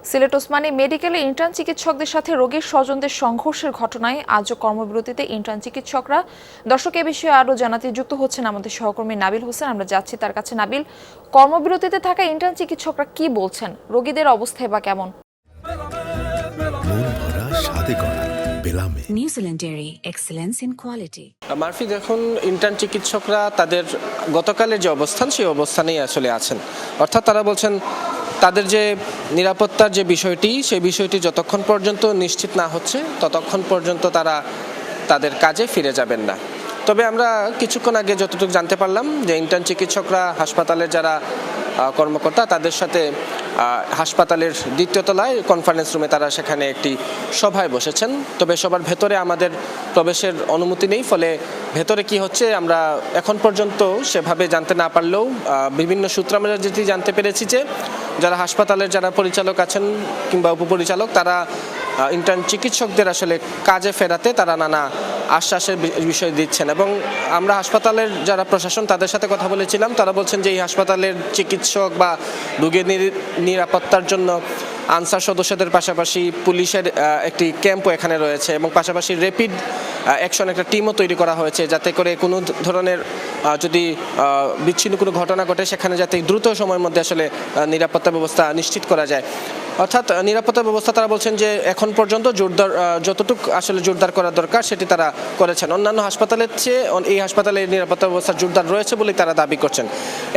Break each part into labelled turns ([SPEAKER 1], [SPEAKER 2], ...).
[SPEAKER 1] সিলেট ওসমানী মেডিকেলে ইন্টার্ন চিকিৎসকদের সাথে রোগীর স্বজনদের সংঘর্ষের ঘটনায় আজও কর্মবিরতিতে ইন্টার্ন চিকিৎসকরা। দর্শক এ বিষয়ে আরও জানাতে যুক্ত হচ্ছেন আমাদের সহকর্মী নাবিল হোসেন। আমরা যাচ্ছি তার কাছে। নাবিল, কর্মবিরতিতে থাকা ইন্টার্ন চিকিৎসকরা কি বলছেন, রোগীদের অবস্থায় বা কেমন?
[SPEAKER 2] New Zealand dairy excellence in quality.
[SPEAKER 3] Murphy, দেখুন, ইন্টার্ন চিকিৎসকরা তাদের গতকালের যে অবস্থান সেই অবস্থানেই আসলে আছেন। অর্থাৎ তারা বলছেন তাদের যে নিরাপত্তার যে বিষয়টি, সেই বিষয়টি যতক্ষণ পর্যন্ত নিশ্চিত না হচ্ছে ততক্ষণ পর্যন্ত তারা তাদের কাজে ফিরে যাবেন না। তবে আমরা কিছুক্ষণ আগে যতটুকু জানতে পারলাম যে ইন্টার্ন চিকিৎসকরা হাসপাতালের যারা কর্মকর্তা তাদের সাথে হাসপাতালের দ্বিতীয় তলায় কনফারেন্স রুমে তারা সেখানে একটি সভায় বসেছেন। তবে সবার ভেতরে আমাদের প্রবেশের অনুমতি নেই, ফলে ভেতরে কি হচ্ছে আমরা এখন পর্যন্ত সেভাবে জানতে না পারলেও বিভিন্ন সূত্র আমরা যেটি জানতে পেরেছি যে যারা হাসপাতালের যারা পরিচালক আছেন কিংবা উপপরিচালক তারা ইন্টার্ন চিকিৎসকদের আসলে কাজে ফেরাতে তারা নানা আশ্বাসের বিষয় দিচ্ছেন। এবং আমরা হাসপাতালের যারা প্রশাসন তাদের সাথে কথা বলেছিলাম, তারা বলছেন যে এই হাসপাতালের চিকিৎসক বা রোগীর নিরাপত্তার জন্য আনসার সদস্যদের পাশাপাশি পুলিশের একটি ক্যাম্পও এখানে রয়েছে এবং পাশাপাশি র্যাপিড অ্যাকশন একটা টিমও তৈরি করা হয়েছে, যাতে করে কোনো ধরনের যদি বিচ্ছিন্ন কোনো ঘটনা ঘটে সেখানে যাতে দ্রুত সময়ের মধ্যে আসলে নিরাপত্তা ব্যবস্থা নিশ্চিত করা যায়। অর্থাৎ নিরাপত্তা ব্যবস্থা তারা বলছেন যে এখন পর্যন্ত জোরদার যতটুকু আসলে জোরদার করা দরকার সেটি তারা করেছেন। অন্যান্য হাসপাতালের চেয়ে এই হাসপাতালে নিরাপত্তা ব্যবস্থা জোরদার রয়েছে বলে তারা দাবি করছেন।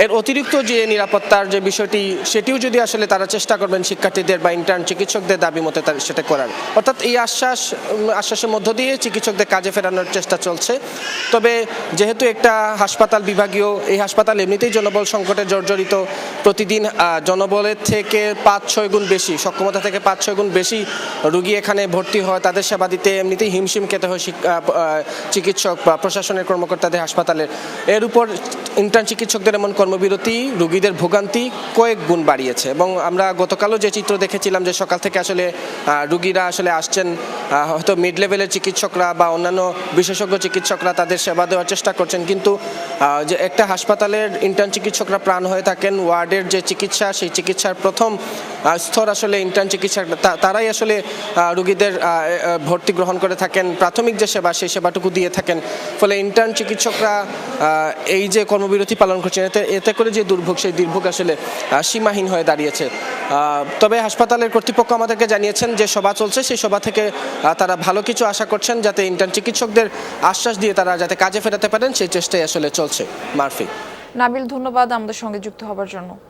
[SPEAKER 3] এর অতিরিক্ত যে নিরাপত্তার যে বিষয়টি সেটিও যদি আসলে তারা চেষ্টা করবেন শিক্ষার্থীদের বা ইন্টার্ন চিকিৎসকদের দাবি মতো সেটা করার। অর্থাৎ এই আশ্বাসের মধ্য দিয়ে চিকিৎসকদের কাজে ফেরানোর চেষ্টা চলছে। তবে যেহেতু একটা হাসপাতাল বিভাগীয়, এই হাসপাতাল এমনিতেই জনবল সংকটে জর্জরিত, প্রতিদিন জনবলের থেকে 5-6 গুণ বেশি সক্ষমতা থেকে 5-6 গুণ বেশি রোগী এখানে ভর্তি হয়, তাদের সেবা দিতে এমনিতেই হিমশিম খেতে হয় চিকিৎসক বা প্রশাসনের কর্মকর্তাদের হাসপাতালের। এর উপর ইন্টার্ন চিকিৎসকদের এমন কর্মবিরতি রোগীদের ভোগান্তি কয়েক গুণ বাড়িয়েছে। এবং আমরা গতকালও যে চিত্র দেখেছিলাম যে সকাল থেকে আসলে রোগীরা আসলে আসছেন, হয়তো মিড লেভেলের চিকিৎসকরা বা অন্যান্য বিশেষজ্ঞ চিকিৎসকরা তাদের সেবা দেওয়ার চেষ্টা করছেন, কিন্তু যে একটা হাসপাতালের ইন্টার্ন চিকিৎসকরা প্রাণ হয়ে থাকেন। ওয়ার্ডের যে চিকিৎসা, সেই চিকিৎসার প্রথম স্তর আসলে ইন্টার্ন চিকিৎসক, তারাই আসলে রোগীদের ভর্তি গ্রহণ করে থাকেন, প্রাথমিক যে সেবা সেই সেবাটুকু দিয়ে থাকেন। ফলে ইন্টার্ন চিকিৎসকরা এই যে কর্মবিরতি পালন করছেন এতে করে যে দুর্ভোগ, সেই দুর্ভোগ আসলে সীমাহীন হয়ে দাঁড়িয়েছে। তবে হাসপাতালের কর্তৃপক্ষ আমাদেরকে জানিয়েছেন যে সভা চলছে, সেই সভা থেকে তারা ভালো কিছু আশা করছেন, যাতে ইন্টার্ন চিকিৎসকদের আশ্বাস দিয়ে তারা যাতে কাজে ফেরাতে পারেন সেই চেষ্টাই আসলে চলছে। মারফি।
[SPEAKER 1] নাবিল, ধন্যবাদ আমাদের সঙ্গে যুক্ত হবার জন্য।